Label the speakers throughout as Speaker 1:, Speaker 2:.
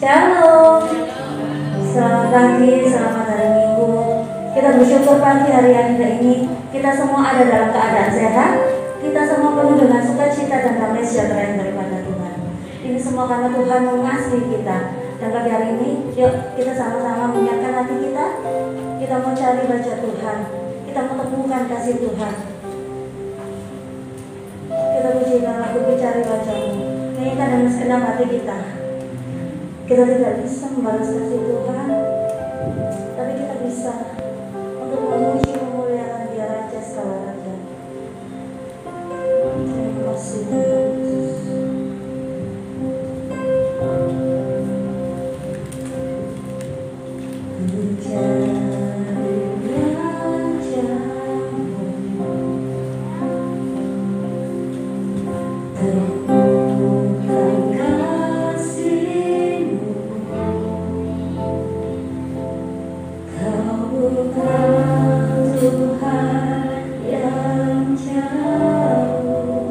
Speaker 1: Shalom. Selamat pagi, selamat hari Minggu. Kita bersyukur pagi hari yang indah ini kita semua ada dalam keadaan sehat. Kita semua penuh dengan sukacita dan damai sejahtera yang daripada Tuhan. Ini semua karena Tuhan mengasihi kita. Dan pagi hari ini, yuk kita sama-sama menyiapkan hati kita. Kita mau cari baca Tuhan. Kita mau temukan kasih Tuhan. Kita pujikan lagu Cari Bacamu. Nyanyikan dengan segenap hati kita. Kita tidak bisa membalas kasih Tuhan, tapi kita bisa untuk memuji memuliakan Dia Raja segala raja. Terima kasih Tuhan Yesus. Tuhan yang jauh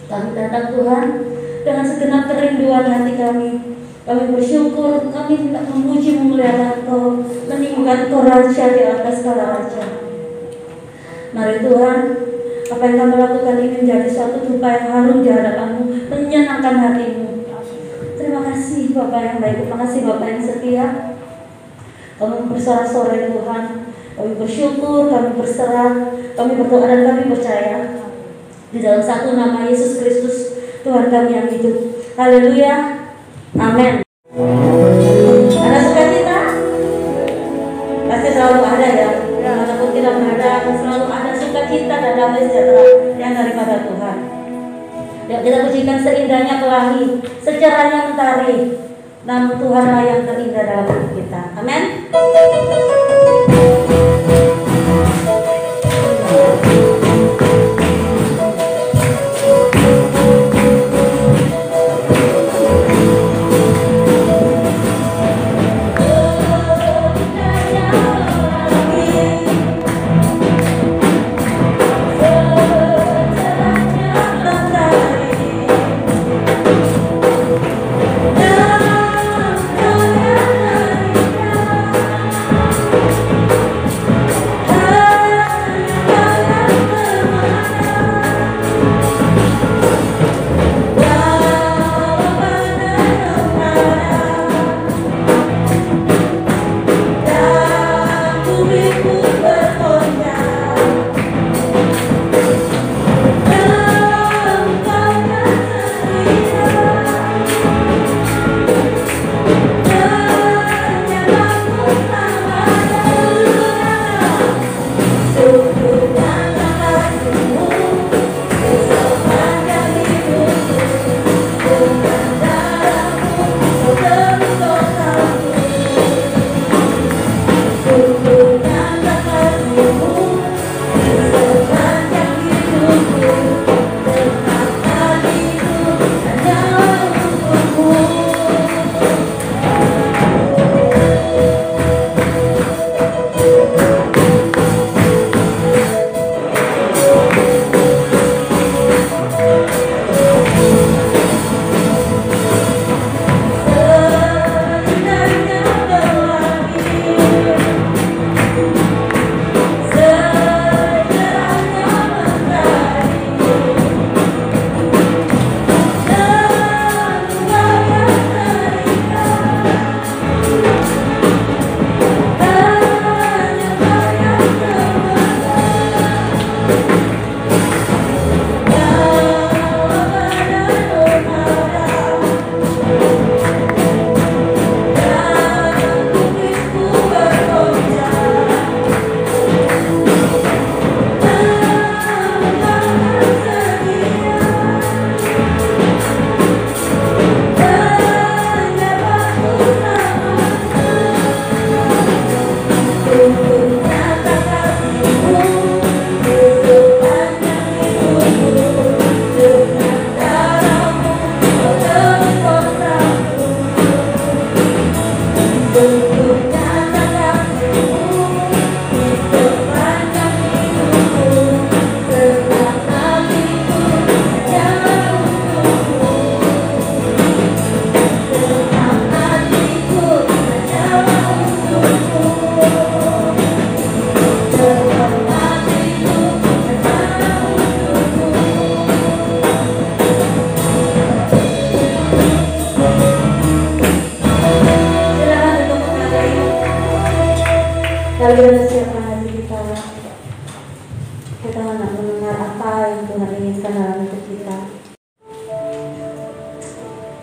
Speaker 1: Kami datang Tuhan dengan segenap kerinduan hati kami. Kami bersyukur, kami hendak memuji memuliakan Engkau, meninggikan Engkau Raja di atas segala raja. Mari Tuhan, apa yang kami lakukan ini menjadi suatu dupa yang harum di hadapan-Mu, menyenangkan hati-Mu. Terima kasih Bapak yang baik, terima kasih Bapak yang setia. Kami bersorak-sorai Tuhan, kami bersyukur, kami berserah, kami berdoa dan kami percaya di dalam satu nama Yesus Kristus, Tuhan kami yang hidup. Haleluya. Amin. Ada sukacita? Pasti selalu ada ya. Walaupun tidak berada, selalu ada sukacita dan damai sejahtera yang daripada Tuhan. Yuk kita pujikan seindahnya pelangi, secerahnya mentari. Namun Tuhanlah yang terindah dalam hidup kita. Amin.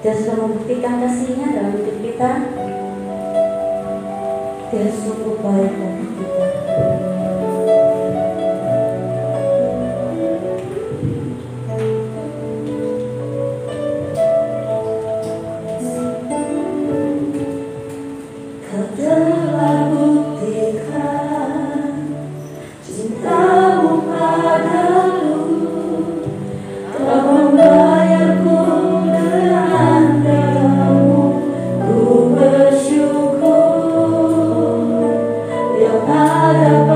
Speaker 1: Dia sudah membuktikan kasih-Nya dalam hidup kita. Dia sungguh baik bagi kita. Kau telah buktikan cinta-Mu padaku. Kau membayarku dengan darah-Mu. Ku bersyukur yang ada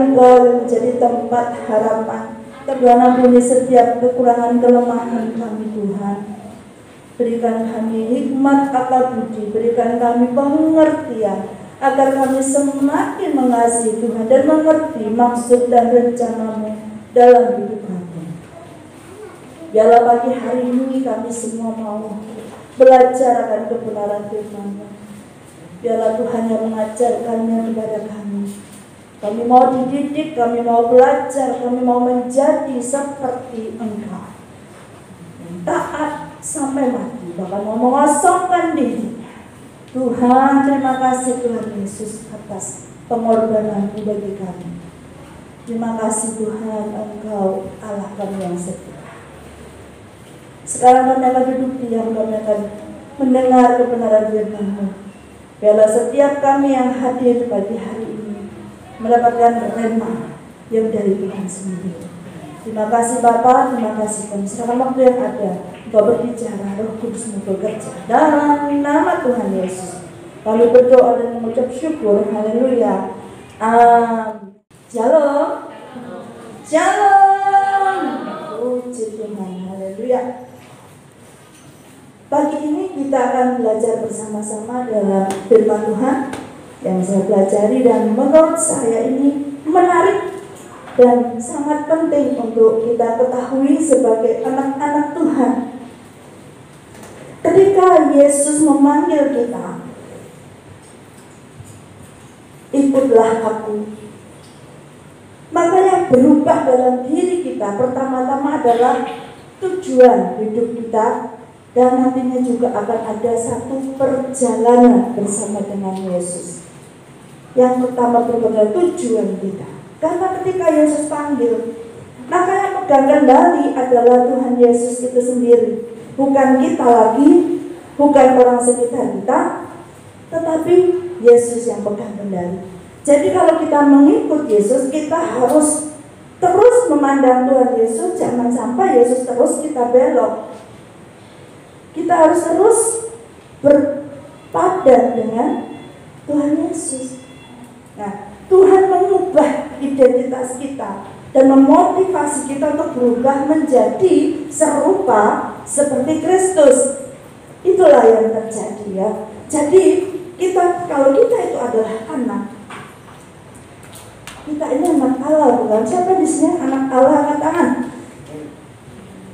Speaker 2: Engkau yang menjadi tempat harapan. Tuhan, ampuni setiap kekurangan kelemahan kami Tuhan. Berikan kami hikmat akal budi, berikan kami pengertian, agar kami semakin mengasihi Tuhan dan mengerti maksud dan rencana-Mu dalam hidup kami. Biarlah pagi hari ini kami semua mau belajar akan kebenaran firman-Mu. Biarlah Tuhan yang mengajarkannya kepada kami. Kami mau dididik, kami mau belajar, kami mau menjadi seperti Engkau, taat sampai mati, bahkan mau mengosongkan diri. Tuhan, terima kasih Tuhan Yesus atas pengorbanan-Mu bagi kami. Terima kasih Tuhan, Engkau Allah kami yang setia. Sekarang kami akan duduk diam, kami akan mendengar kebenaran firman-Mu. Biarlah setiap kami yang hadir pagi hari ini mendapatkan rema yang dari Tuhan sendiri. Terima kasih Bapa, terima kasih kami. Sekarang waktu yang ada, Engkau berbicara, Roh Kudus-Mu bekerja. Dalam nama Tuhan Yesus, kami berdoa dan mengucap syukur. Haleluya. Amin. Shalom. Shalom. Puji Tuhan. Haleluya. Pagi ini kita akan belajar bersama-sama dalam firman Tuhan yang saya pelajari, dan menurut saya ini menarik dan sangat penting untuk kita ketahui sebagai anak-anak Tuhan. Ketika Yesus memanggil kita, ikutlah aku, maka yang berubah dalam diri kita pertama-tama adalah tujuan hidup kita, dan nantinya juga akan ada satu perjalanan bersama dengan Yesus. Yang pertama berubah tujuan kita, karena ketika Yesus panggil, maka yang pegang kendali adalah Tuhan Yesus itu sendiri, bukan kita lagi, bukan orang sekitar kita, tetapi Yesus yang pegang kendali. Jadi kalau kita mengikut Yesus, kita harus terus memandang Tuhan Yesus, jangan sampai Yesus terus kita belok. Kita harus terus berpadan dengan Tuhan Yesus. Nah, Tuhan mengubah identitas kita dan memotivasi kita untuk berubah menjadi serupa seperti Kristus. Itulah yang terjadi ya. Jadi kalau kita itu adalah anak, kita ini anak Allah, bukan? Siapa di sini anak Allah? Angkat tangan.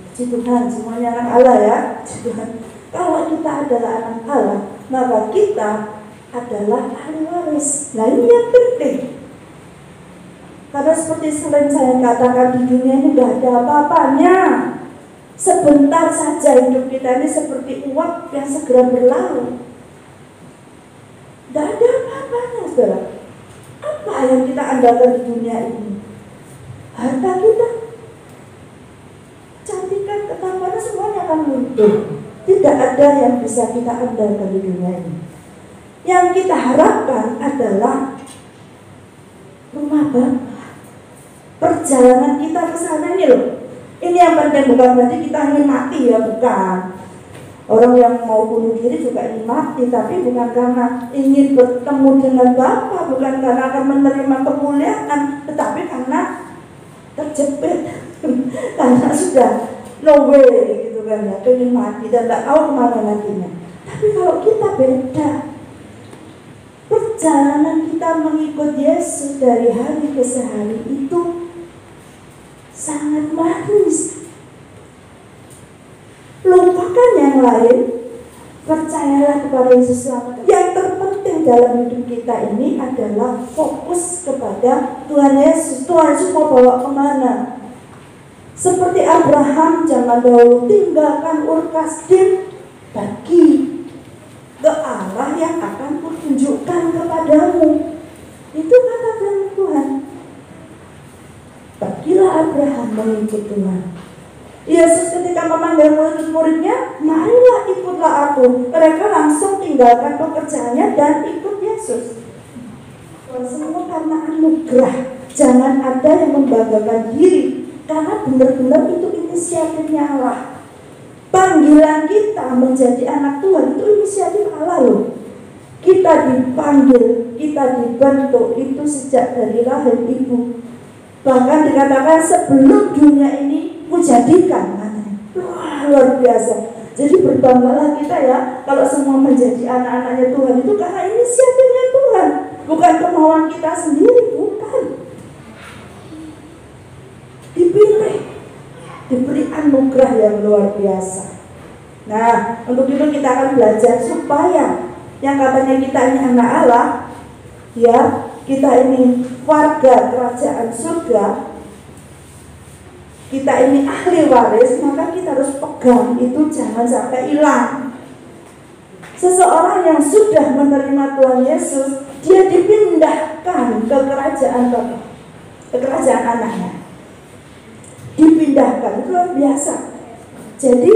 Speaker 2: Puji Tuhan, semuanya anak Allah ya. Puji Tuhan. Kalau kita adalah anak Allah, maka kita adalah ahli waris. Nah, ini yang penting. Karena seperti sering saya katakan, di dunia ini tidak ada apa-apanya. Sebentar saja hidup kita ini seperti uap yang segera berlalu. Tidak ada apa-apanya, saudara. Apa yang kita andalkan di dunia ini? Harta kita, kecantikan, ketampanan, semuanya akan luntur. Tidak ada yang bisa kita andalkan di dunia ini. Yang kita harapkan adalah rumah Bapa. Perjalanan kita ke sana ini loh. Ini yang penting, bukan berarti kita ingin mati ya, bukan. Orang yang mau bunuh diri juga ingin mati, tapi bukan karena ingin bertemu dengan Bapa, bukan karena akan menerima kemuliaan, tetapi karena terjepit, karena sudah no way gitu kan ya, ingin mati dan tidak tahu kemana nantinya. Tapi kalau kita beda, perjalanan kita mengikut Yesus dari hari ke hari itu sangat manis. Lupakan yang lain, percayalah kepada Yesus selamat. Yang terpenting dalam hidup kita ini adalah fokus kepada Tuhan Yesus. Tuhan Yesus mau bawa kemana? Seperti Abraham zaman dahulu, tinggalkan Ur Kasdim, pergi ke Allah yang akan kutunjukkan kepadamu. Itu kata Tuhan. Pergilah Abraham mengikut Tuhan. Yesus ketika memanggil murid-muridnya, marilah ikutlah aku. Mereka langsung tinggalkan pekerjaannya dan ikut Yesus. Semua karena anugerah. Jangan ada yang membanggakan diri, karena benar-benar itu inisiatifnya Allah. Panggilan kita menjadi anak Tuhan itu inisiatif Allah loh. Kita dipanggil, kita dibentuk itu sejak dari rahim ibu. Bahkan dikatakan sebelum dunia ini kujadikan. Wah, luar biasa. Jadi berbanggalah kita ya kalau semua menjadi anak-anaknya Tuhan itu karena inisiatifnya Tuhan, bukan kemauan kita sendiri, bukan. Dipilih, diberi anugerah yang luar biasa. Nah, untuk itu kita akan belajar supaya yang katanya kita ini anak Allah, ya, kita ini warga kerajaan surga, kita ini ahli waris, maka kita harus pegang itu, jangan sampai hilang. Seseorang yang sudah menerima Tuhan Yesus, dia dipindahkan ke kerajaan Bapa, ke kerajaan anaknya. Dipindahkan, luar biasa. Jadi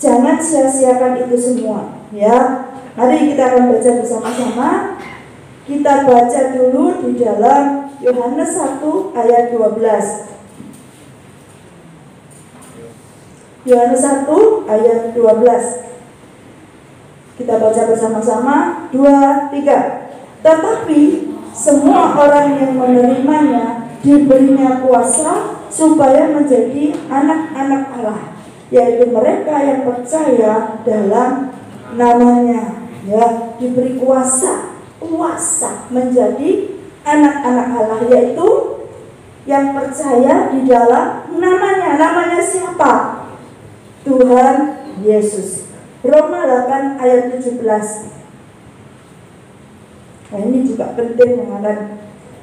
Speaker 2: jangan sia-siakan itu semua, ya. Mari kita akan baca bersama-sama. Kita baca dulu di dalam Yohanes 1 ayat 12. Yohanes 1 ayat 12. Kita baca bersama-sama, 2, 3. Tetapi semua orang yang menerimanya diberinya kuasa supaya menjadi anak-anak Allah, yaitu mereka yang percaya dalam namanya. Ya, diberi kuasa menjadi anak-anak Allah, yaitu yang percaya di dalam namanya. Namanya siapa? Tuhan Yesus. Roma 8 ayat 17. Nah, ini juga penting yang akan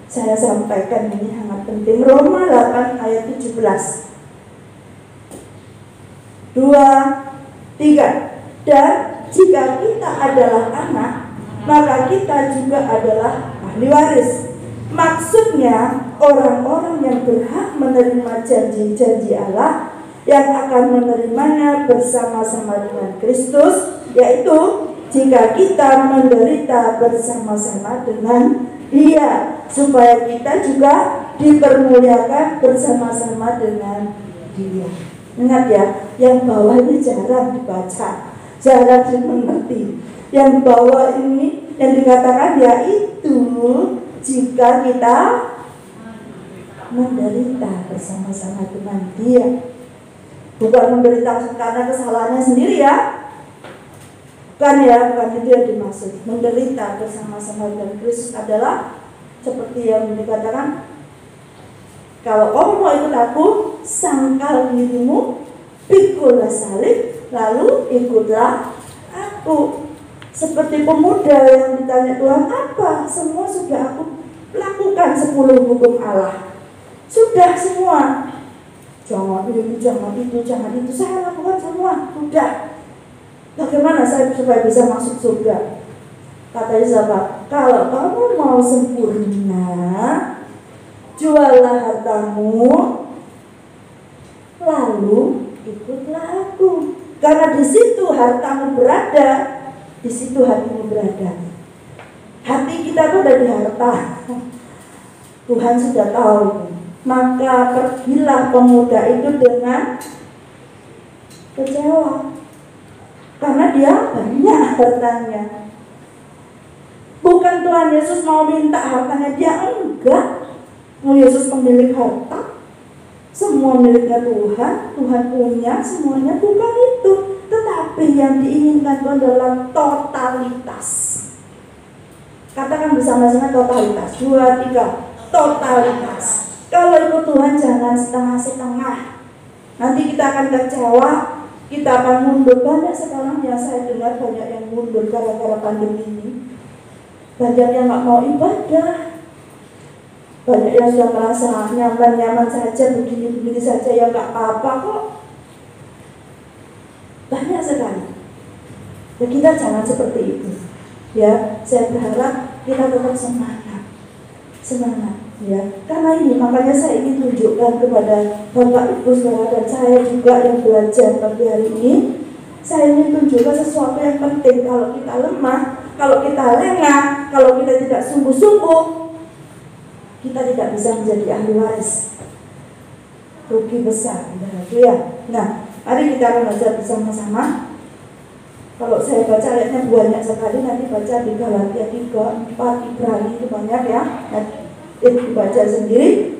Speaker 2: saya sampaikan, ini sangat penting. Roma 8 ayat 17. 2, 3. Dan jika kita adalah anak, maka kita juga adalah ahli waris. Maksudnya orang-orang yang berhak menerima janji-janji Allah, yang akan menerimanya bersama-sama dengan Kristus, yaitu jika kita menderita bersama-sama dengan Dia, supaya kita juga dipermuliakan bersama-sama dengan Dia. Ingat ya, yang bawah ini jarang dibaca, jarang dimengerti. Yang bawah ini yang dikatakan yaitu jika kita menderita bersama-sama dengan Dia. Bukan menderita karena kesalahannya sendiri ya, bukan ya, bukan itu yang dimaksud. Menderita bersama-sama dengan Kristus adalah seperti yang dikatakan, kalau kamu mau ikut aku, sangkal dirimu, pikulah salib, lalu ikutlah aku. Seperti pemuda yang ditanya Tuhan, apa? Semua sudah aku lakukan, 10 hukum Allah. Sudah semua. Jangan ini, jangan itu, saya lakukan semua. Sudah. Bagaimana saya supaya bisa masuk surga? Kata Yesus, kalau kamu mau sempurna, juallah hartamu, lalu ikutlah aku. Karena di situ hartamu berada, di situ hatimu berada. Hati kita tuh ada di harta. Tuhan sudah tahu. Maka pergilah pemuda itu dengan kecewa, karena dia banyak hartanya. Bukan Tuhan Yesus mau minta hartanya dia, enggak. Yesus pemilik harta, semua miliknya Tuhan, Tuhan punya semuanya, bukan itu. Tetapi yang diinginkan Tuhan adalah totalitas. Katakan bersama-sama totalitas. 2, 3, totalitas. Kalau ikut Tuhan jangan setengah-setengah. Nanti kita akan kecewa, kita akan mundur. Banyak sekarang yang saya dengar banyak yang mundur gara-gara pandemi ini. Banyak yang gak mau ibadah. Banyak yang sudah merasa nyaman-nyaman saja, begini-begini saja, ya gak apa-apa kok. Banyak sekali. Ya, kita jangan seperti itu. Ya, saya berharap kita tetap semangat. Ya, karena ini makanya saya ingin tunjukkan kepada Bapak Ibu Saudara dan saya juga yang belajar pagi hari ini. Saya ingin tunjukkan sesuatu yang penting. Kalau kita lemah, kalau kita lengah, kalau kita tidak sungguh-sungguh, kita tidak bisa menjadi ahli waris. Rugi besar, ya. Nah, mari kita belajar bersama-sama. Kalau saya baca ayatnya banyak sekali, nanti baca di Galatia 3, 4, Ibrani itu banyak ya. Nanti dibaca sendiri.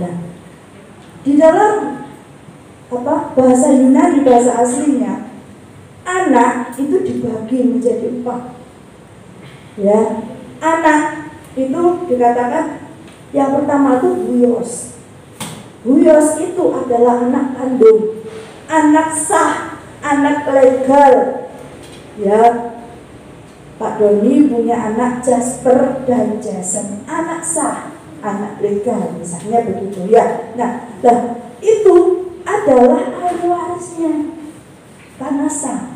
Speaker 2: Ya. Di dalam bahasa Yunani, bahasa aslinya, anak itu dibagi menjadi 4. Ya, anak itu dikatakan yang pertama itu huios. Huios itu adalah anak kandung, anak sah, anak legal. Ya, Pak Doni punya anak Jasper dan Jason, anak sah, anak legal, misalnya begitu ya. Nah, itu adalah ahli warisnya karena sah.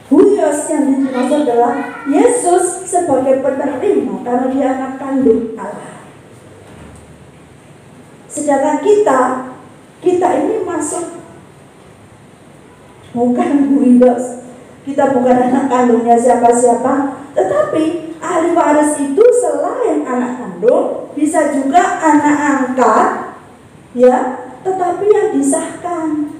Speaker 2: Huios yang dimaksud adalah Yesus sebagai penerima karena dia anak kandung Allah. Sedangkan kita ini masuk bukan huios. Kita bukan anak kandungnya siapa-siapa, tetapi ahli waris itu selain anak kandung bisa juga anak angkat, ya, tetapi yang disahkan.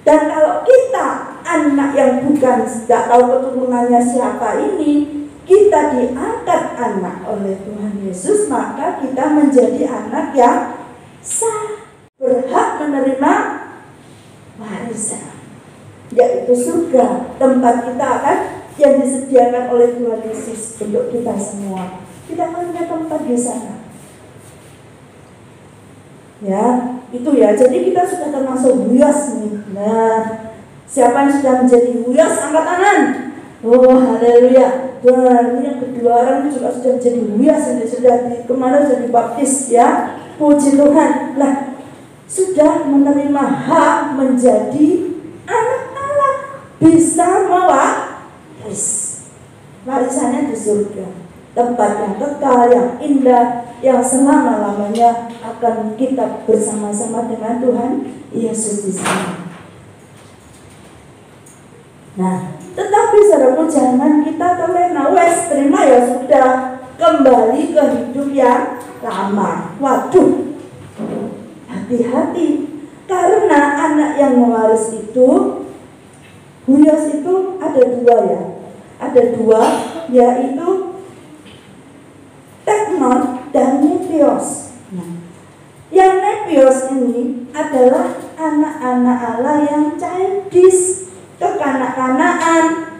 Speaker 2: Dan kalau kita anak yang bukan tidak tahu keturunannya siapa ini, kita diangkat anak oleh Tuhan Yesus, maka kita menjadi anak yang sah, berhak menerima warisan, yaitu surga, tempat kita akan yang disediakan oleh Tuhan Yesus untuk kita semua. Kita punya tempat di sana. Ya, itu ya. Jadi kita sudah termasuk huios nih. Nah, siapa yang sudah menjadi huios, angkat tangan. Oh, haleluya. Dan yang kedua orang juga sudah menjadi huios, yang sudah kemarin sudah dibaptis ya. Puji Tuhan. Lah, sudah menerima hak menjadi anak Allah, bisa mewaris warisannya di surga, tempat yang kekal, yang indah, yang selama-lamanya akan kita bersama-sama dengan Tuhan Yesus di sana. Nah, tetapi saudaraku, jangan kita terlena, wes terima ya sudah, kembali ke hidup yang lama. Waduh, hati-hati, karena anak yang mewaris itu, huios itu ada 2 ya. Ada 2, yaitu teknon dan nepios. Nah, yang nepios ini adalah anak-anak Allah yang childish, kekanak-kanakan.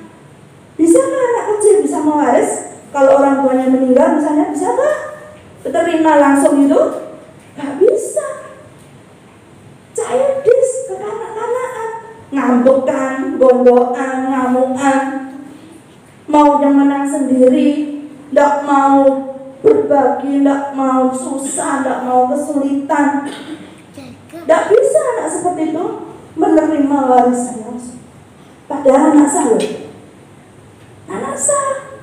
Speaker 2: Bisakah anak kecil bisa mewaris? Kalau orang tuanya meninggal misalnya, bisakah terima langsung itu? Gak bisa. Childish, kekanak-kanakan, ngambekan, gondokan, ngamukan, mau yang menang sendiri, tidak mau berbagi, tidak mau susah, tidak mau kesulitan. Tidak bisa anak seperti itu menerima warisan langsung. Padahal anak sah loh, anak sah,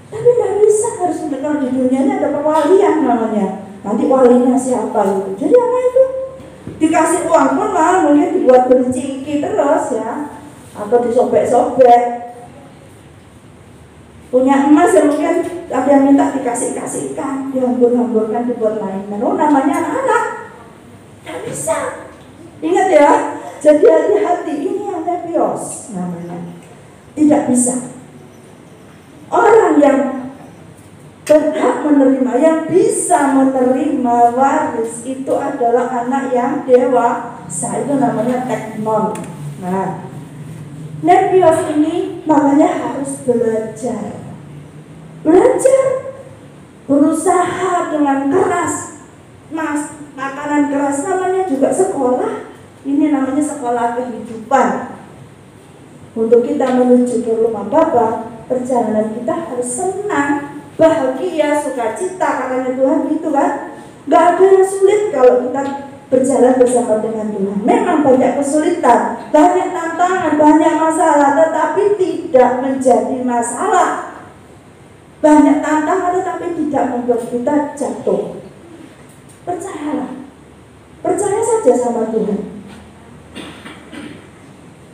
Speaker 2: tapi tidak bisa, harus mendengar di dunia ini ada perwalian namanya. Nanti walinya siapa itu? Jadi anak itu dikasih uang pun malah mungkin dibuat berciki terus ya, atau disobek-sobek. Punya emas yang mungkin ada yang minta dikasih-kasihkan, dihambur-hamburkan, dibuat mainan. Oh, namanya anak-anak. Tidak bisa. Ingat ya, jadi hati-hati, ini yang nepios namanya. Tidak bisa. Orang yang berhak menerima, yang bisa menerima waris itu adalah anak yang dewasa. Itu namanya teknon. Nah, nepios ini makanya harus belajar, berusaha dengan keras. Makanan keras namanya juga sekolah. Ini namanya sekolah kehidupan. Untuk kita menuju ke rumah Bapa, perjalanan kita harus senang, bahagia, sukacita, katanya Tuhan gitu kan. Gak ada yang sulit kalau kita berjalan bersama dengan Tuhan. Memang banyak kesulitan, banyak tantangan, banyak masalah, tetapi tidak menjadi masalah. Banyak tantangan tetapi tidak membuat kita jatuh. Percayalah, percaya saja sama Tuhan.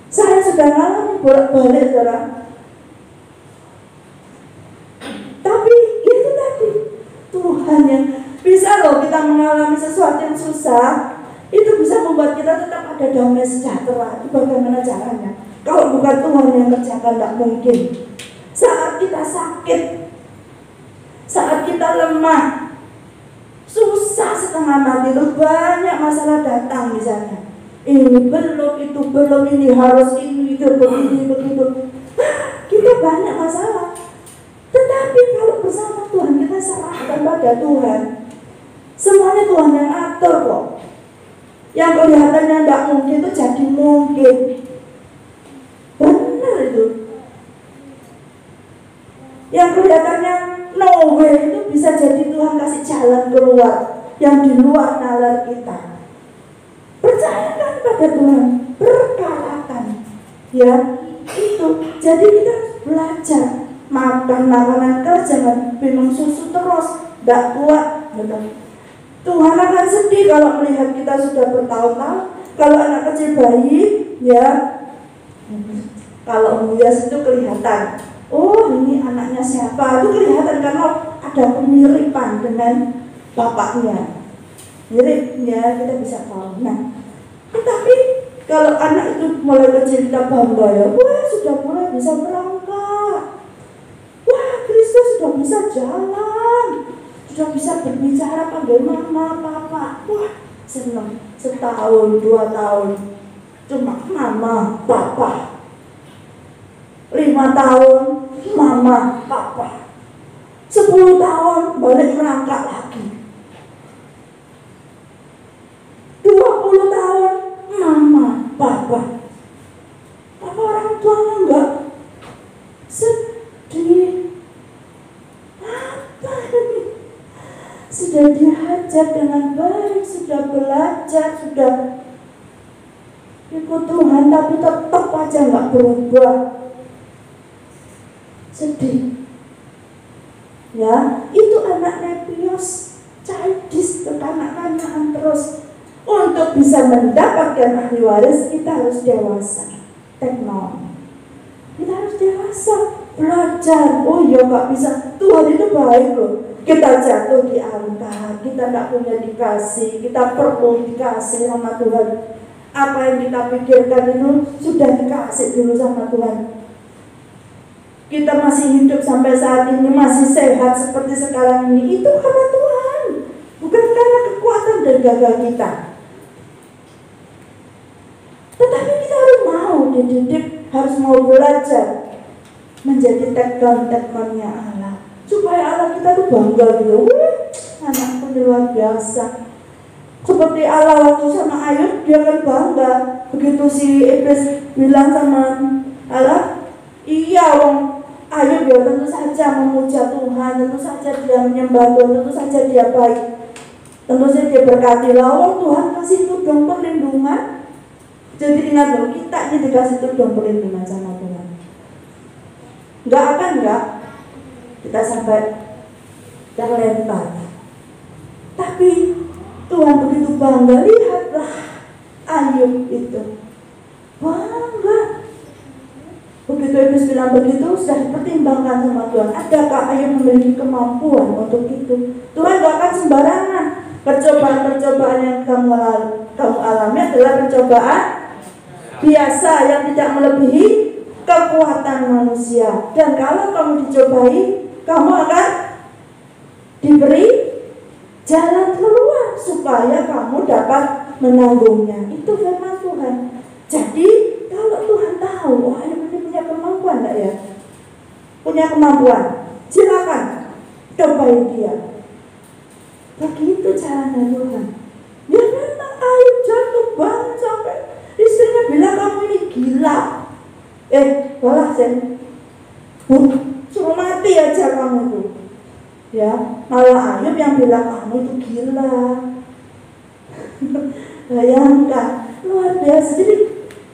Speaker 2: Saya sudah ngalami bolak-balik, saudara. Tapi itu tadi, Tuhan yang bisa loh kita mengalami sesuatu yang susah, itu bisa membuat kita tetap ada damai sejahtera. Itu bagaimana caranya? Kalau bukan Tuhan yang kerjakan, tidak mungkin. Saat kita sakit, saat kita lemah, susah setengah mati, itu banyak masalah datang di sana. Ini belum, itu belum, ini harus, ini, itu, begini, begitu. Kita banyak masalah. Tetapi kalau bersama Tuhan, kita serahkan pada Tuhan. Semuanya Tuhan yang atur kok. Yang kelihatannya tidak mungkin itu jadi mungkin. Benar itu. Yang kelihatannya no way itu bisa jadi Tuhan kasih jalan keluar yang di luar nalar kita. Percayakan pada Tuhan, berkalakan. Ya, itu. Jadi kita harus belajar makan makanan keras, jangan minum susu terus, tidak kuat. Tuhan akan sedih kalau melihat kita sudah bertahun-tahun. Kalau anak kecil bayi, ya, kalau unggas itu kelihatan. Oh, ini anaknya siapa? Itu kelihatan karena ada kemiripan dengan bapaknya. Miripnya kita bisa tahu. Nah, tetapi kalau anak itu mulai kecil kita bangga ya, wah sudah mulai bisa berangkat. Wah, Kristus sudah bisa jalan. Sudah bisa berbicara panggil mama, papa. Wah, senang. Setahun, 2 tahun cuma mama, papa. 5 tahun mama, papa. 10 tahun balik merangkak lagi. 20 tahun mama, papa. Apa orang tuanya enggak sedih? Apa ini? Sudah diajar dengan baik, sudah belajar, sudah ikut Tuhan, tapi tetap aja nggak berubah. Sedih. Ya, itu anak Nepios, childish, kekanak-kanakan terus. Untuk bisa mendapatkan ahli waris, kita harus dewasa. Teknologi. Kita harus dewasa, belajar. Oh iya, nggak bisa. Tuhan itu baik loh. Kita jatuh diangkat, kita tidak punya dikasih, kita perlu dikasih sama Tuhan. Apa yang kita pikirkan itu sudah dikasih dulu sama Tuhan. Kita masih hidup sampai saat ini, masih sehat seperti sekarang ini, itu karena Tuhan, bukan karena kekuatan dan gagah kita. Tetapi kita harus mau dididik, harus mau belajar menjadi teknon-teknonnya Allah. Supaya Allah kita tuh bangga gitu. Anakku luar biasa. Seperti Allah waktu sama Ayub, dia kan bangga. Begitu si Iblis bilang sama Allah, iya wong Ayub ya tentu saja memuja Tuhan, tentu saja dia menyembah Tuhan, tentu saja dia baik, tentu saja dia berkati. Lalu Tuhan kasih tudung perlindungan. Jadi ingat loh, kita ini dikasih tudung perlindungan sama Tuhan. Enggak kita sampai terlempar. Tapi Tuhan begitu bangga, lihatlah Ayub itu bangga. Begitu Iblis bilang begitu, sudah dipertimbangkan sama Tuhan. Adakah Ayub memiliki kemampuan untuk itu? Tuhan gak akan sembarangan. Percobaan-percobaan yang kamu alami adalah percobaan biasa yang tidak melebihi kekuatan manusia. Dan kalau kamu dicobai, kamu akan diberi jalan keluar supaya kamu dapat menanggungnya. Itu firman Tuhan. Jadi kalau Tuhan tahu, wah ini punya kemampuan enggak ya? Punya kemampuan, silakan cobain dia. Begitu caranya Tuhan. Ya memang Ayub jatuh banget sampai istrinya bilang kamu ini gila. Balas sen. Suruh mati aja kamu tuh. Ya, malah Ayub yang bilang kamu itu gila. Bayangkan, luar biasa. Jadi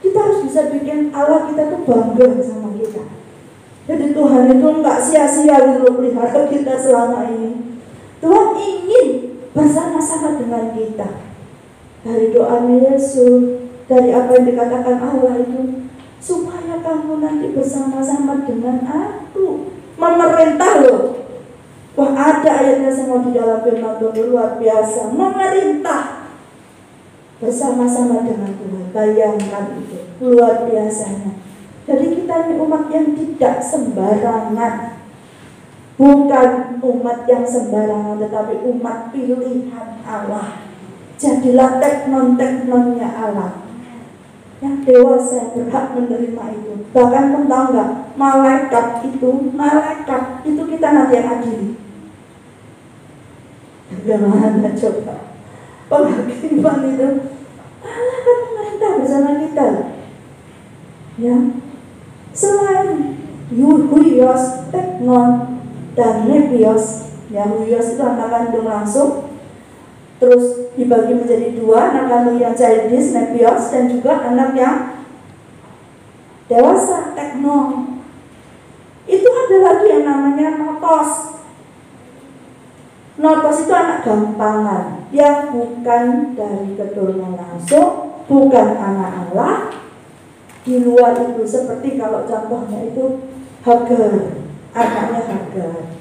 Speaker 2: kita harus bisa bikin Allah kita tuh bangga sama kita. Jadi Tuhan itu enggak sia-sia gitu pelihara kita selama ini. Tuhan ingin bersama-sama dengan kita. Dari doa Yesus, dari apa yang dikatakan Allah itu, supaya kamu nanti bersama-sama dengan aku memerintah loh. Wah, ada ayatnya semua di dalam firman Tuhan, luar biasa. Memerintah bersama-sama dengan Tuhan. Bayangkan itu, luar biasanya. Jadi kita ini umat yang tidak sembarangan. Bukan umat yang sembarangan, tetapi umat pilihan Allah. Jadilah teknon-teknonnya Allah, yang dewasa yang berhak menerima itu. Bahkan kamu tahu nggak, malaikat itu kita nanti yang adili. Bagaimana coba penghakiman itu? Allah kan memerintah bersama kita. Ya, selain Huios, Teknon, dan Nepios, ya Huios itu anak kandung langsung, terus dibagi menjadi dua, anak kandung yang childish, Nepios, dan juga anak yang dewasa, Teknon. Itu ada lagi yang namanya Notos. Notos itu anak gampangan yang bukan dari keturunan langsung, bukan anak Allah. Di luar itu seperti kalau contohnya itu Hagar, anaknya Hagar.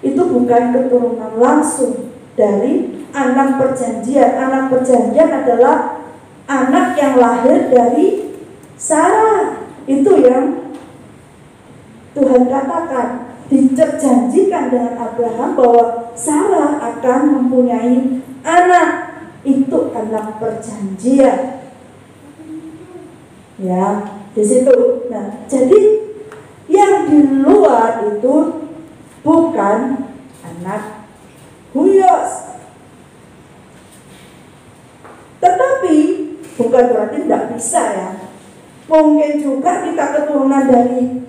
Speaker 2: Itu bukan keturunan langsung dari anak perjanjian. Anak perjanjian adalah anak yang lahir dari Sarah. Itu yang Tuhan katakan, dijanjikan dengan Abraham bahwa Sarah akan mempunyai anak. Itu anak perjanjian. Ya, di situ. Nah, jadi yang di luar itu bukan anak Huios. Tetapi bukan berarti tidak bisa ya. Mungkin juga kita keturunan dari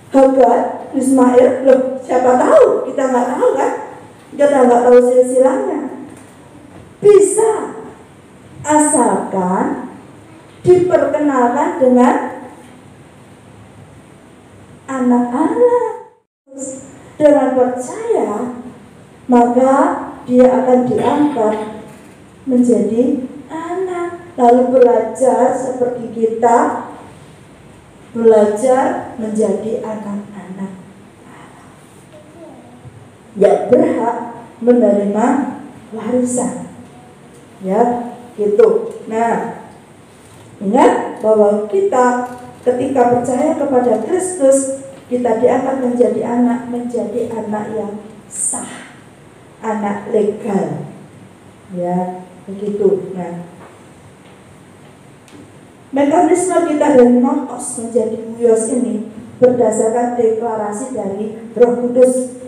Speaker 2: Hagar, Ismail. Loh, siapa tahu? Kita nggak tahu kan? Kita nggak tahu silsilahnya. Bisa, asalkan diperkenalkan dengan anak Allah. Dengan percaya, maka dia akan diangkat menjadi anak. Lalu belajar seperti kita, belajar menjadi anak-anak yang berhak menerima warisan. Ya, gitu. Nah, ingat bahwa kita ketika percaya kepada Kristus, kita diangkat menjadi anak yang sah, anak legal. Ya, begitu. Nah, mekanisme kita dari Notos menjadi Huios ini berdasarkan deklarasi dari Roh Kudus.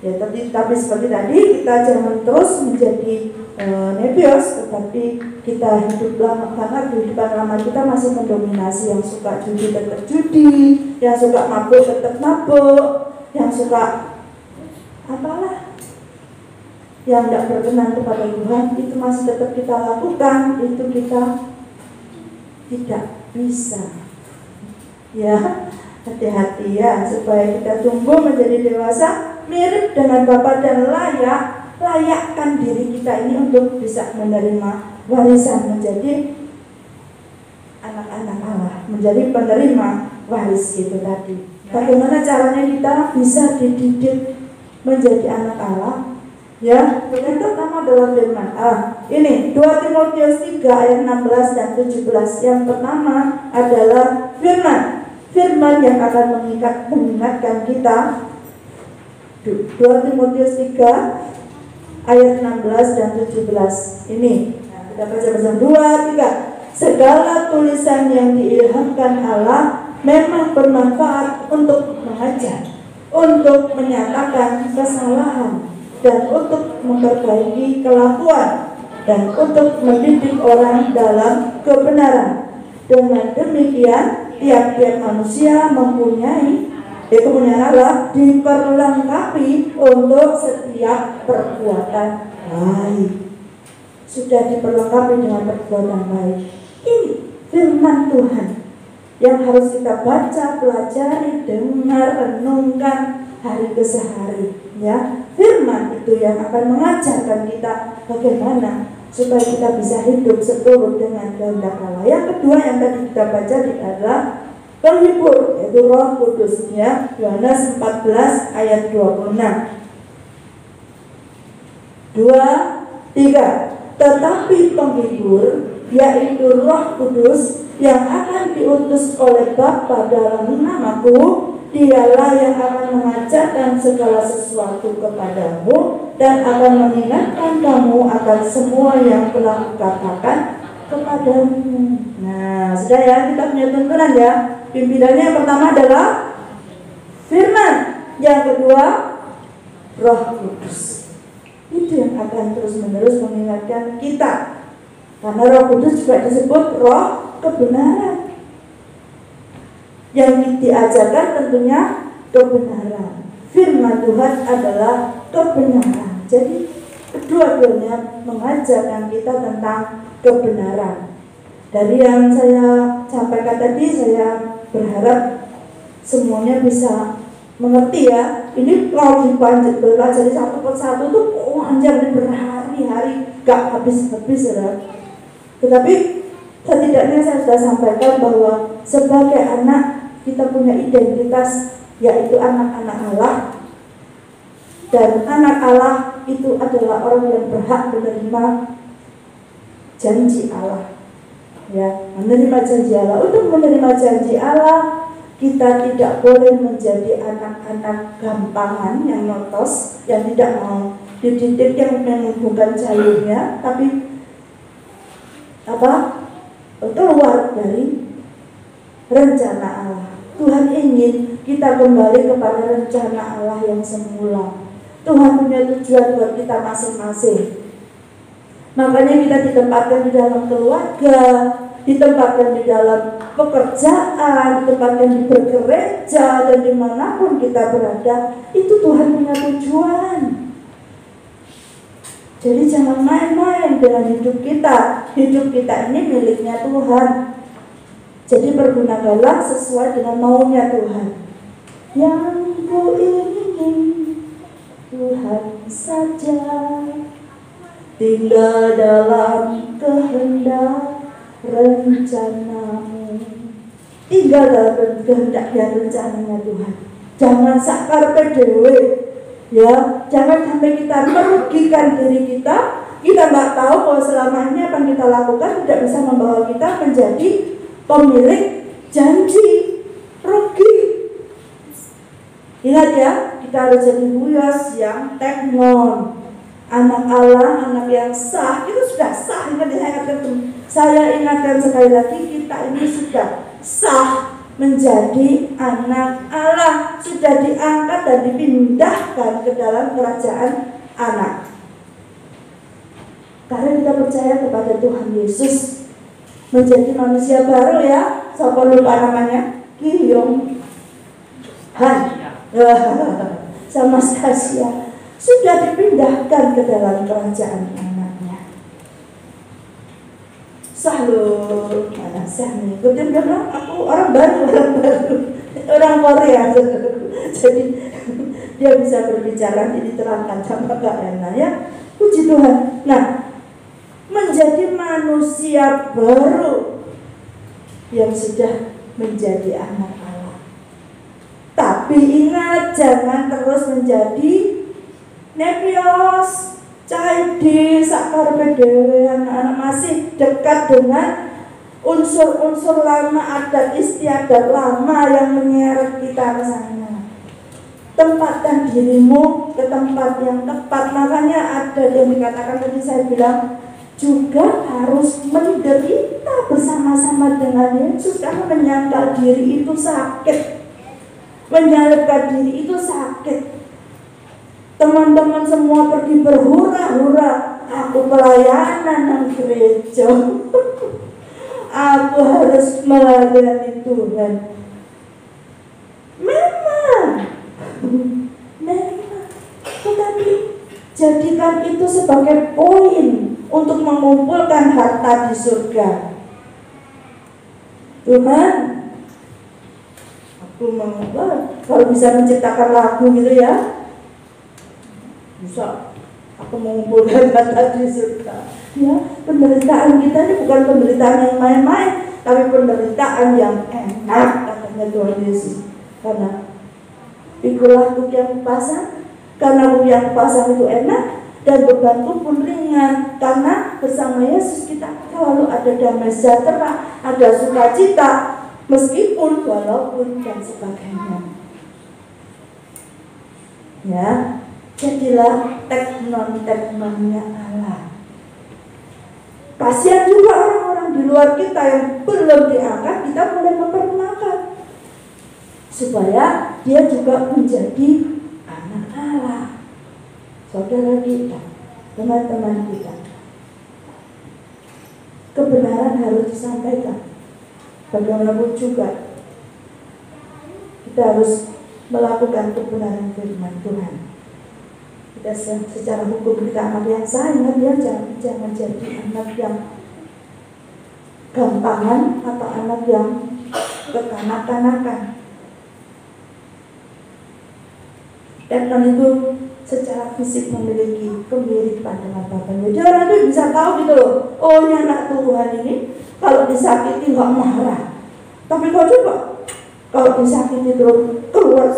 Speaker 2: Ya, tapi seperti tadi, kita jangan terus menjadi Nepios, tetapi kita hiduplah, karena kehidupan lama kita masih mendominasi. Yang suka judi tetap judi, yang suka mabuk tetap mabuk, yang suka apalah yang tidak berkenan kepada Tuhan itu masih tetap kita lakukan. Itu kita tidak bisa. Ya, hati-hati ya, supaya kita tumbuh menjadi dewasa mirip dengan Bapa dan layakkan diri kita ini untuk bisa menerima warisan, menjadi anak-anak Allah, menjadi penerima waris itu tadi. Bagaimana caranya kita bisa dididik menjadi anak Allah? Ya, yang pertama adalah firman. Ini 2 Timotius 3 ayat 16 dan 17. Yang pertama adalah firman. Firman yang akan mengingatkan kita. 2 Timotius 3 ayat 16 dan 17. Ini kita baca bersama. 2, 3. Segala tulisan yang diilhamkan Allah memang bermanfaat untuk mengajar, untuk menyatakan kesalahan, dan untuk memperbaiki kelakuan, dan untuk mendidik orang dalam kebenaran. Dengan demikian tiap-tiap manusia mempunyai kemuliaan Allah diperlengkapi untuk setiap perbuatan baik. Sudah diperlengkapi dengan perbuatan baik. Ini firman Tuhan yang harus kita baca, pelajari, dengar, renungkan hari ke hari. Ya, firman itu yang akan mengajarkan kita bagaimana supaya kita bisa hidup seturut dengan kehendak Allah. Yang kedua yang tadi kita baca adalah penghibur, yaitu Roh Kudus, ya, Yohanes 14 ayat 26. 2, 3. Tetapi penghibur, yaitu Roh Kudus, yang akan diutus oleh Bapa dalam namaku, dialah yang akan mengajarkan segala sesuatu kepadamu dan akan mengingatkan kamu akan semua yang telah kukatakan kepadamu. Nah, sudah ya, kita punya tuntunan ya. Pimpinannya yang pertama adalah firman, yang kedua Roh Kudus. Itu yang akan terus-menerus mengingatkan kita. Karena Roh Kudus juga disebut Roh kebenaran. Yang diajarkan tentunya kebenaran. Firman Tuhan adalah kebenaran. Jadi kedua-duanya mengajarkan kita tentang kebenaran. Dari yang saya sampaikan tadi, saya berharap semuanya bisa mengerti ya. Ini kalau dipelajari satu persatu tuh panjang berhari-hari, gak habis-habis ya. Tetapi setidaknya saya sudah sampaikan bahwa sebagai anak kita punya identitas, yaitu anak-anak Allah. Dan anak Allah itu adalah orang yang berhak menerima janji Allah. Ya, menerima janji Allah. Untuk menerima janji Allah, kita tidak boleh menjadi anak-anak gampangan yang notos, yang tidak mau dididik, yang bukan jalurnya, tapi keluar dari rencana Allah. Tuhan ingin kita kembali kepada rencana Allah yang semula. Tuhan punya tujuan buat kita masing-masing. Makanya kita ditempatkan di dalam keluarga, ditempatkan di dalam pekerjaan, ditempatkan di bergereja, dan dimanapun kita berada, itu Tuhan punya tujuan. Jadi jangan main-main dengan hidup kita. Hidup kita ini miliknya Tuhan. Jadi bergunakanlah sesuai dengan maunya Tuhan. Yang ku ingin Tuhan saja, tinggal dalam kehendak rencanamu. Tinggal dalam kehendak dan rencananya Tuhan. Jangan sakar dewe, ya. Jangan sampai kita merugikan diri kita. Kita nggak tahu bahwa selama ini apa yang kita lakukan tidak bisa membawa kita menjadi pemilik janji. Rugi. Ingat ya, kita harus jadi huyos yang teknon. Anak Allah, anak yang sah, itu sudah sah. Saya ingatkan sekali lagi, kita ini sudah sah menjadi anak Allah, sudah diangkat dan dipindahkan ke dalam kerajaan anak. Karena kita percaya kepada Tuhan Yesus, menjadi manusia baru ya. Siapa lupa namanya? Giyong Han sama Stasia sudah dipindahkan ke dalam kerajaan anaknya. Sah loh, mana sah nih? Dia bilang aku orang baru, orang Korea. Jadi dia bisa berbicara, diterangkan sama Kak Ena ya. Puji Tuhan. Nah, menjadi manusia baru yang sudah menjadi anak Allah. Tapi ingat, jangan terus menjadi nepios, childish, sakar dewe. Anak-anak masih dekat dengan unsur-unsur lama, adat istiadat lama yang menyeret kita ke sana. Tempatkan dirimu ke tempat yang tepat. Makanya ada yang dikatakan tadi saya bilang, juga harus menderita bersama-sama dengan Yesus. Karena menyangkal diri itu sakit, menyalibkan diri itu sakit. Teman-teman semua pergi berhura-hura, aku pelayanan di gereja, aku harus melayani Tuhan. Memang, tetapi jadikan itu sebagai poin untuk mengumpulkan harta di surga. Tuhan, aku kalau bisa menciptakan lagu gitu ya, bisa aku mengumpulkan harta di surga. Ya, penderitaan kita ini bukan penderitaan yang main-main, tapi penderitaan yang enak, katanya Tuhan Yesus. Karena ikulah bukti yang kupasang, karena bukti yang kupasang itu enak, dan bebanku pun ringan, karena bersama Yesus kita selalu ada damai sejahtera, ada sukacita, meskipun, walaupun, dan sebagainya. Ya, jadilah teknon-teknonnya Allah. Kasihan juga orang-orang di luar kita yang belum diangkat, kita boleh memperkenalkan supaya dia juga menjadi anak Allah. Saudara kita, teman-teman kita, kebenaran harus disampaikan. Bagaimanapun juga kita harus melakukan kebenaran firman Tuhan. Kita secara hukum kita anak yang sah, dia jangan jadi anak yang gampangan atau anak yang kekanak-kanakan. Teknon itu secara fisik memiliki kemiripan dengan bapaknya. Jadi orang itu bisa tahu gitu loh, oh ini anak Tuhan ini kalau disakiti nggak marah. Tapi kau coba, kalau disakiti terus keluar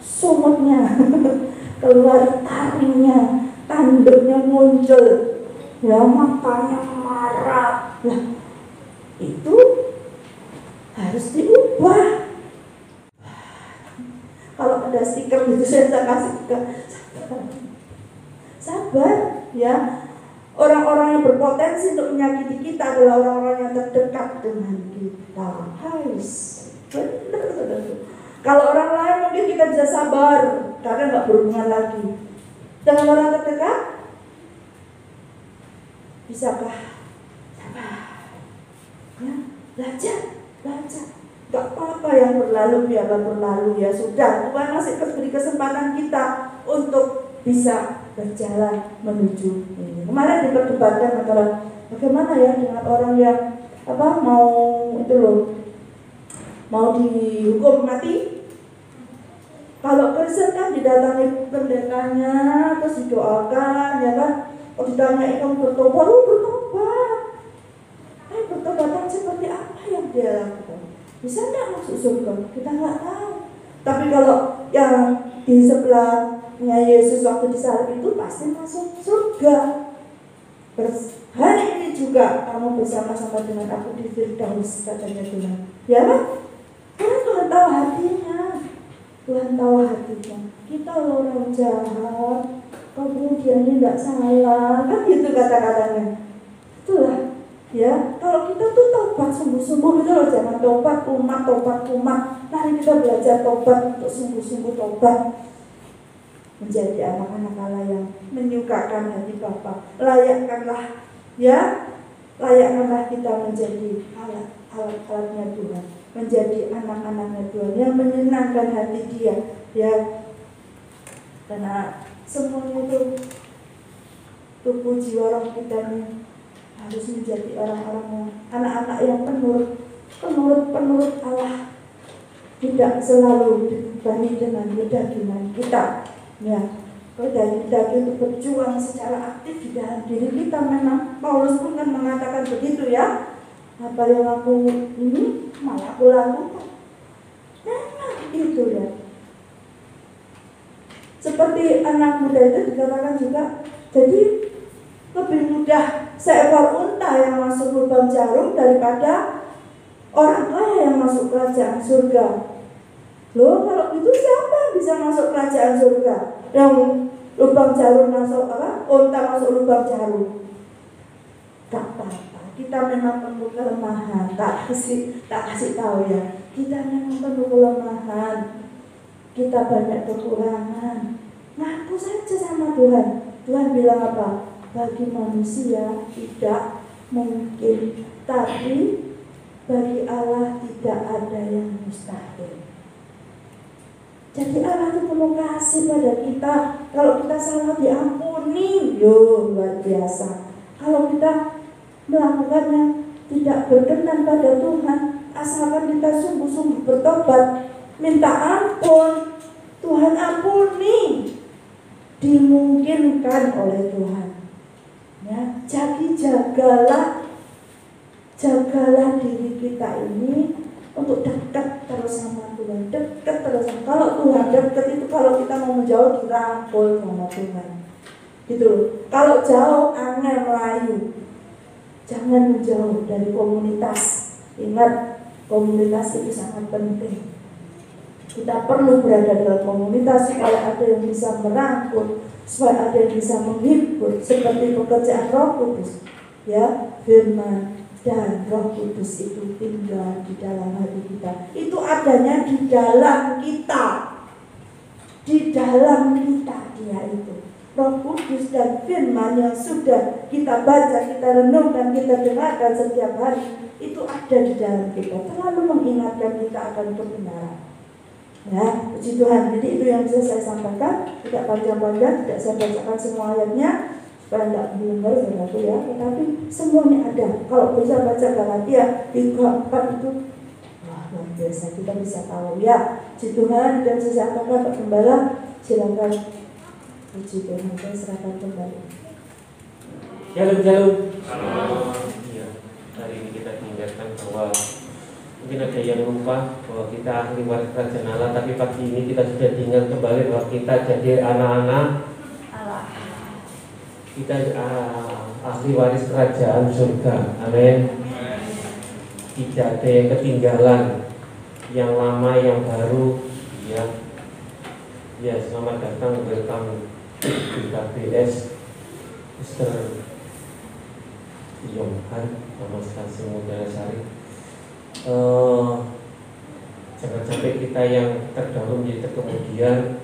Speaker 2: sumutnya, keluar taringnya, tanduknya muncul, ya makanya marah. Nah, itu harus diubah. Kalau ada stiker gitu saya kasih ke sabar, ya. Orang-orang yang berpotensi untuk menyakiti kita adalah orang-orang yang terdekat dengan kita. Harus benar. Kalau orang lain mungkin kita bisa sabar karena nggak berhubungan lagi. Dengan orang terdekat, bisakah sabar? Ya, belajar. Gak apa-apa yang berlalu biarlah berlalu, ya sudah. Tuhan masih beri kesempatan kita untuk bisa berjalan menuju ini. Kemarin diperdebatkan antara bagaimana ya dengan orang yang mau dihukum mati. Kalau Kristen kan didatangi pendetanya terus didoakan, ya kan. Kalau ditanya kamu bertobat, bertobatan seperti apa yang dia lakukan? Bisa nggak masuk surga? Kita nggak tahu. Tapi kalau yang di sebelahnya Yesus waktu disalib itu pasti masuk surga. Hari ini juga kamu bersama-sama dengan aku di Firdaus, katanya Tuhan. Ya kan? Karena Tuhan tahu hatinya. Tuhan tahu hatinya. Kita orang jahat, kemudian ini nggak salah, kan gitu kata-katanya. Itulah. Ya, kalau kita tuh tobat sungguh-sungguh gitu loh, jangan tobat kumat. Mari kita belajar tobat untuk sungguh-sungguh tobat, menjadi anak-anak Allah yang menyukakan hati Bapa. Layakkanlah kita menjadi alat-alatnya Tuhan, menjadi anak-anaknya Tuhan yang menyenangkan hati Dia, ya. Karena semuanya itu tubuh jiwa roh kita nih harus menjadi orang-orang yang anak-anak yang penurut Allah, tidak selalu dibebani dengan kedagingan kita. Ya, kalau daging itu berjuang secara aktif di dalam diri kita. Memang Paulus pun kan mengatakan begitu, ya. Apa yang aku ini malah aku lakukan. Memang itu, ya. Seperti anak muda itu dikatakan juga, jadi lebih mudah seekor unta yang masuk lubang jarum daripada orang kaya yang masuk kerajaan surga. Loh, kalau gitu siapa yang bisa masuk kerajaan surga? Yang lubang jarum masuk unta masuk lubang jarum. Tak apa-apa. Kita memang penuh kelemahan. Tak kasih tahu, ya. Kita memang penuh kelemahan. Kita banyak kekurangan. Ngaku saja sama Tuhan. Tuhan bilang apa? Bagi manusia tidak mungkin, tapi bagi Allah tidak ada yang mustahil. Jadi Allah itu penuh kasih pada kita. Kalau kita salah diampuni, luar biasa. Kalau kita melakukannya tidak berkenan pada Tuhan, asalkan kita sungguh-sungguh bertobat, minta ampun, Tuhan ampuni, dimungkinkan oleh Tuhan. Ya, jadi jagalah diri kita ini untuk dekat terus sama Tuhan, dekat terus. Kalau Tuhan dekat itu, kalau kita mau menjauh dirangkul sama Tuhan, gitu loh. Kalau jauh aneh melayu, jangan menjauh dari komunitas. Ingat, komunitas itu sangat penting. Kita perlu berada dalam komunitas supaya ada yang bisa merangkul, supaya ada yang bisa menghibur, seperti pekerjaan Roh Kudus, ya, firman dan Roh Kudus itu tinggal di dalam hati kita. Itu adanya di dalam kita. Di dalam kita dia itu. Roh Kudus dan firman yang sudah kita baca, kita renungkan, kita dengarkan setiap hari, itu ada di dalam kita. Terlalu mengingatkan kita akan kebenaran. Ya, puji Tuhan. Jadi itu yang bisa saya sampaikan. Tidak panjang-panjang, tidak saya bacakan semua ayatnya supaya tidak blunder saudaraku ya. Tetapi semuanya ada. Kalau bisa baca Galatia 3:4 itu luar biasa, kita bisa tahu ya. Puji Tuhan. Dan saya sampaikan Pak Gembala, silakan. Puji Tuhan, saya serahkan kembali.
Speaker 3: Shalom. Iya, hari ini kita diingatkan bahwa mungkin ada yang lupa bahwa kita ahli waris kerajaan Allah, tapi pagi ini kita sudah diingat kembali bahwa kita jadi anak-anak Allah. Kita ahli waris kerajaan surga. Amin. Tidak ada yang ketinggalan, yang lama, yang baru. Ya, selamat datang, welcome di KBS Mr. Yonghan sama Stasi Mudara Sari. Jangan sampai kita yang terdahulu menjadi kemudian,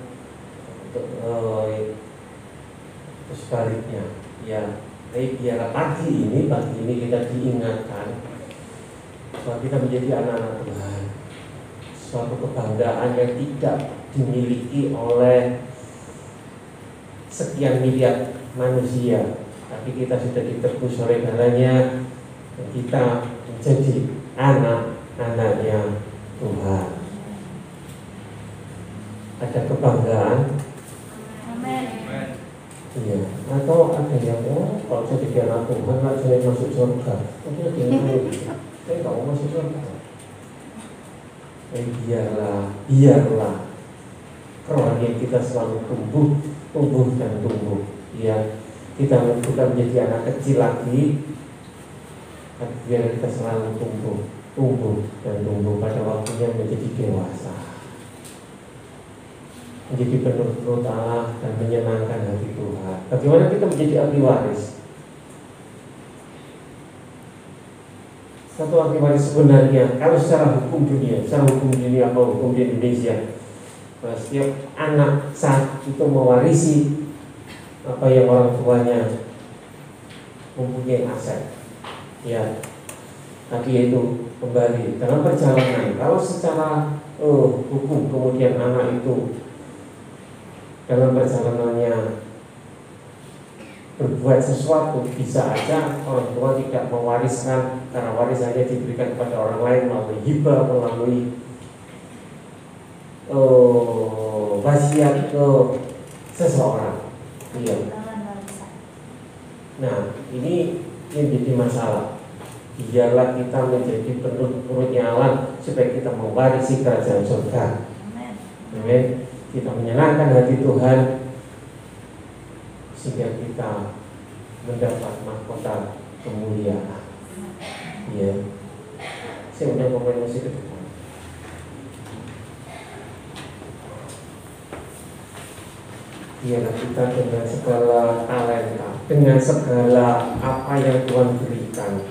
Speaker 3: sebaliknya ya. Tapi biar pagi ini kita diingatkan bahwa kita menjadi anak-anak Tuhan, suatu kebanggaan yang tidak dimiliki oleh sekian miliar manusia, tapi kita sudah ditebus oleh darahnya, dan kita menjadi anak-anaknya Tuhan. Ada kebanggaan. Amin. Iya. Atau ada yang kalau saya jadi anak Tuhan, saya masuk surga. Mungkin ada yang saya nggak mau masuk surga. Biarlah rohani kita selalu tumbuh dan tumbuh. Ya, kita bukan menjadi anak kecil lagi, tapi biar kita selalu tumbuh dan tumbuh pada waktunya menjadi dewasa, menjadi penuh Allah dan menyenangkan hati Tuhan. Bagaimana kita menjadi ahli waris? Satu ahli waris sebenarnya, kalau secara hukum dunia atau hukum di Indonesia, setiap anak saat itu mewarisi apa yang orang tuanya mempunyai aset, ya. Tapi itu kembali dalam perjalanan. Kalau secara hukum kemudian anak itu dalam perjalanannya berbuat sesuatu, bisa aja orang tua tidak mewariskan karena warisannya diberikan kepada orang lain melalui hibah, melalui wasiat ke seseorang. Iya. Nah, ini jadi masalah. Biarlah kita menjadi penurutnya Allah supaya kita mewarisi kerajaan surga. Amin. Kita menyenangkan hati Tuhan sehingga kita mendapat mahkota kemuliaan. Ya. Saya udah pemain musik ke depan. Biarlah kita dengan segala talenta, dengan segala apa yang Tuhan berikan.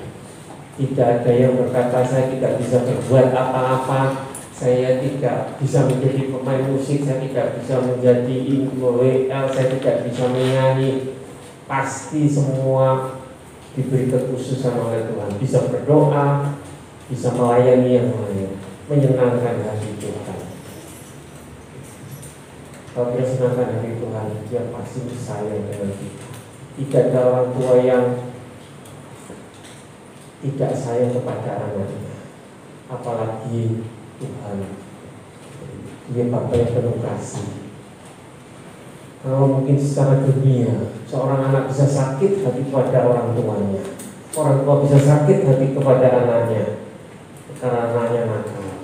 Speaker 3: Tidak ada yang berkata saya tidak bisa berbuat apa-apa, saya tidak bisa menjadi pemain musik, saya tidak bisa menjadi WL, saya tidak bisa menyanyi. Pasti semua diberi kekhususan oleh Tuhan. Bisa berdoa, bisa melayani yang lain, menyenangkan hati Tuhan. Kalau dia senangkan hati Tuhan, dia pasti bersayang dengan kita. Tidak ada orang tua yang tidak sayang kepada anaknya, apalagi Tuhan. Dia Bapa yang penuh kasih. Kalau mungkin secara dunia, seorang anak bisa sakit hati kepada orang tuanya, orang tua bisa sakit hati kepada anaknya karena anaknya nakal.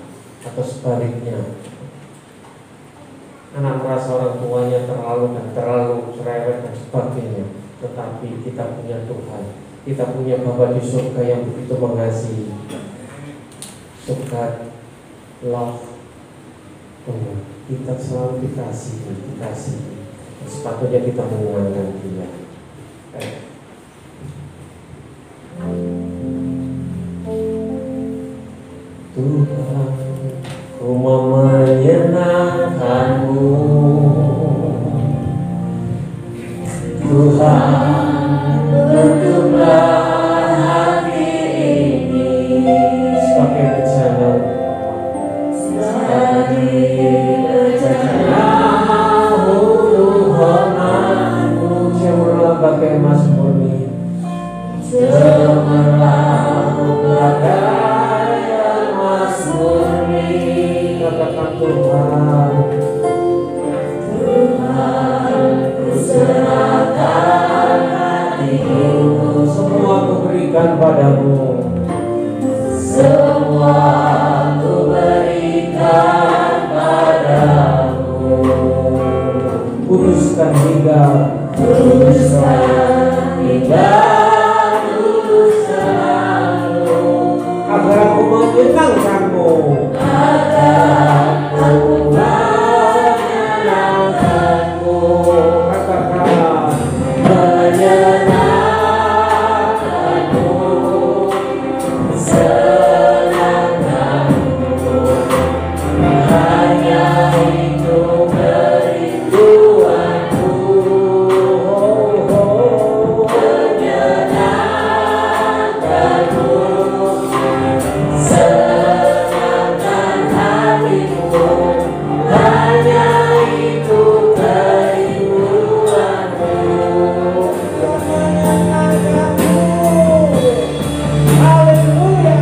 Speaker 3: atau sebaliknya anak merasa orang tuanya terlalu cerewet dan sebagainya. Tetapi kita punya Tuhan, kita punya Bapa di surga yang begitu mengasihi. Suka love Tuhan, kita selalu dikasih. Sepatutnya kita menyenangkan Dia. Tuhan, ku mau menyenangkanmu. Tuhan, tutuplah hati ini sebagai bejana, hulu hormatmu. Cemerlang bagai emas murni, cemerlang bagai emas murni. Katakan Tuhan, Tuhan, ku serahkan hatiku. Semua ku berikan padamu, semua ku berikan padamu. Kuduskan hingga selalu, agar aku menyenangkanmu, katakan menyenangkanmu, senangkanmu, hanya itu kerinduanku. Menyenangkanmu, senangkan hatimu, hanya itu kerinduanku. Haleluya.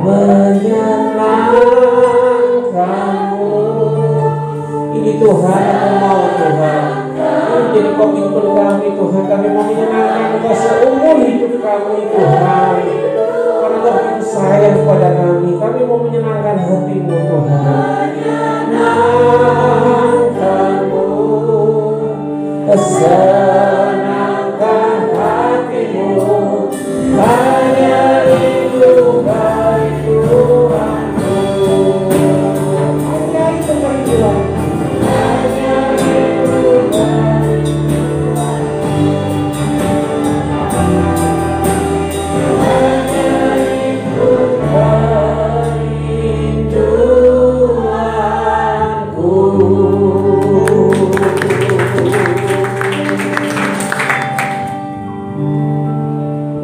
Speaker 3: Menyenangkanmu, ini Tuhan yang mau Tuhan. Ini menjadi komitmen kami Tuhan. Kami mau menyenangkan Engkau seumur hidup kami Tuhan. Karena Engkau begitu sayang kepada kami. Kami mau menyenangkan hati-Mu Tuhan. Menyenangkanmu, senangkan hatimu, hanya itu kerinduanku. Hanya itu kerinduanku. Hanya itu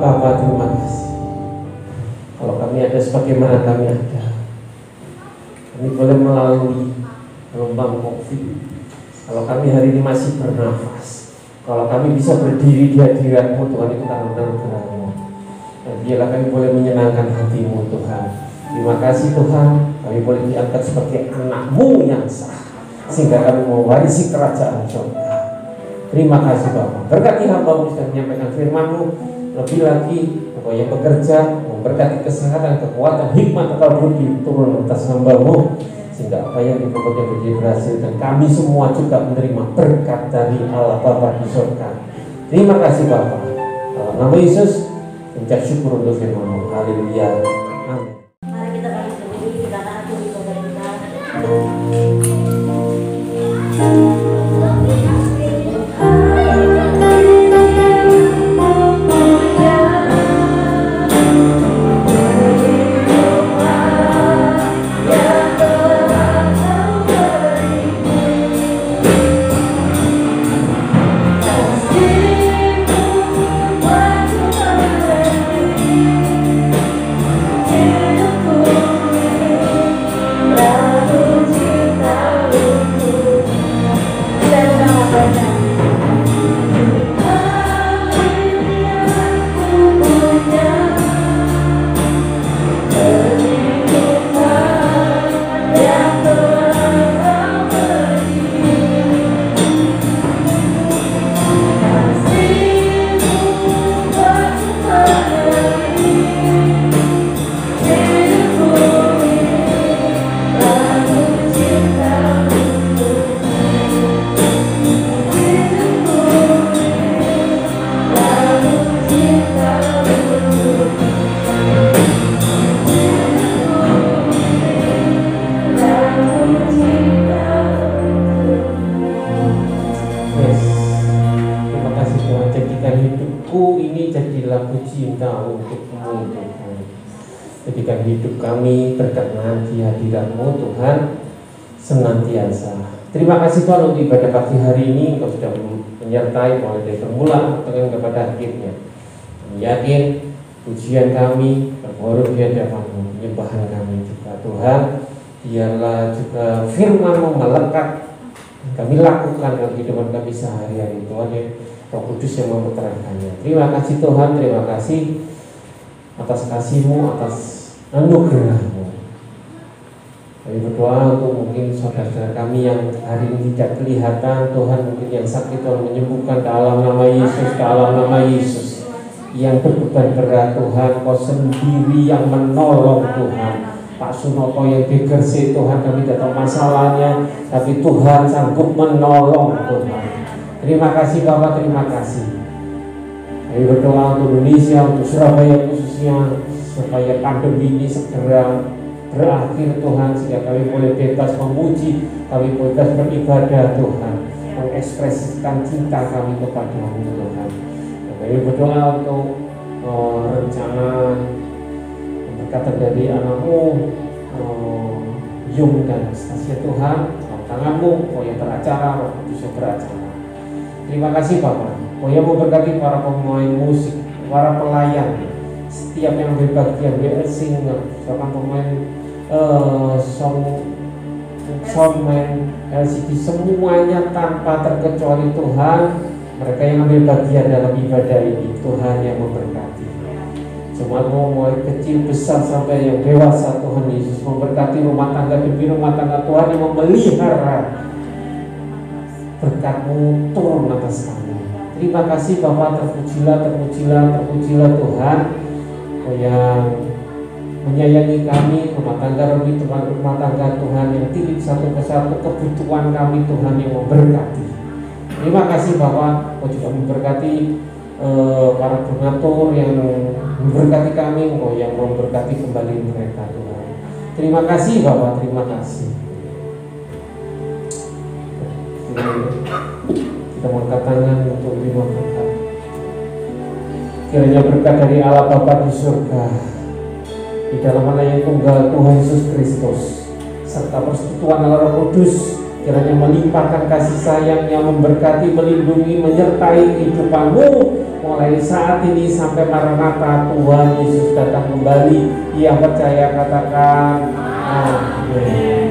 Speaker 3: Bapa, terima kasih. Kalau kami ada sebagaimana kami ada, kami boleh melalui gelombang COVID. Kalau kami hari ini masih bernafas, kalau kami bisa berdiri di hadirat-Mu Tuhan, itu karena anugerah-Mu. Dan biarlah kami boleh menyenangkan hati-Mu Tuhan. Terima kasih Tuhan, kami boleh diangkat sebagai anak-Mu yang sah, sehingga kami mewarisi kerajaan surga. Terima kasih Bapa. Berkati hamba-Mu sedang menyampaikan firman-Mu. Lebih lagi, Engkau yang bekerja, memberkati kesehatan, kekuatan, hikmat, akal budi turun atas hamba-Mu, sehingga apa yang diperbuatnya menjadi berhasil, dan kami semua juga menerima berkat dari Allah Bapa di surga. Terima kasih Bapa. Dalam nama Yesus, mengucap syukur untuk firman-Mu. Haleluya. Amin.
Speaker 1: Mari kita bangkit berdiri, kita tahan dulu kepada kita.
Speaker 3: lagu ini jadilah puji cinta untuk-Mu Tuhan. Jadikan hidup kami berkenan di hadirat-Mu Tuhan senantiasa. Terima kasih Tuhan untuk ibadah pagi hari ini. Engkau sudah menyertai mulai dari permulaan dengan kepada akhirnya. Kami yakin pujian kami berhormat di hadapan-Mu, penyembahan kami juga Tuhan, biarlah juga firman-Mu melekat kami lakukan dalam kehidupan kami sehari-hari Tuhan ya. Roh Kudus yang memperterangkannya. Terima kasih Tuhan, terima kasih atas kasih-Mu, atas anugerah-Mu. Kami berdoa untuk mungkin saudara-saudara kami yang hari ini tidak kelihatan Tuhan, mungkin yang sakit Tuhan menyembuhkan dalam nama Yesus, dalam nama Yesus. Yang berbeban berat Tuhan, Kau sendiri yang menolong Tuhan. Pak Sunoto yang digersih Tuhan, kami tidak tahu masalahnya, tapi Tuhan sanggup menolong Tuhan. Terima kasih Bapak, terima kasih. Kami berdoa untuk Indonesia, untuk Surabaya khususnya, supaya pandemi ini segera berakhir Tuhan, sehingga kami boleh bebas memuji, kami bebas beribadah Tuhan, mengekspresikan cinta kami kepada-Mu Tuhan. Kami berdoa untuk rencana berkata dari anak-Mu Yung dan Stasia Tuhan, tangan-Mu, Kau yang beracara, Roh Kudus yang beracara. Terima kasih Bapak, Kau yang memberkati para pemain musik, para pelayan, setiap yang berbagian, singer, bahkan pemain soundman, LCD, semuanya tanpa terkecuali Tuhan. Mereka yang ambil bagian dalam ibadah ini, Tuhan yang memberkati. Semua mulai kecil besar sampai yang dewasa, Tuhan Yesus memberkati rumah tangga demi rumah tangga. Tuhan yang memelihara berkat-Mu turun atas kami. Terima kasih Bapak, terpujilah Tuhan, Kau yang menyayangi kami, rumah tangga Tuhan yang tilik satu persatu kebutuhan kami, Tuhan yang memberkati. Terima kasih Bapak, Kau juga memberkati para donatur yang memberkati kami, Kau yang memberkati kembali mereka Tuhan. Terima kasih Bapak, terima kasih. Kita mengangkat tangan untuk terima berkat. Kiranya berkat dari Allah Bapa di surga, di dalam anak yang tunggal Tuhan Yesus Kristus, serta persekutuan Allah Roh Kudus, kiranya melimpahkan kasih sayang yang memberkati, melindungi, menyertai kehidupan-Mu mulai saat ini sampai Maranatha Tuhan Yesus datang kembali. Yang percaya katakan amin.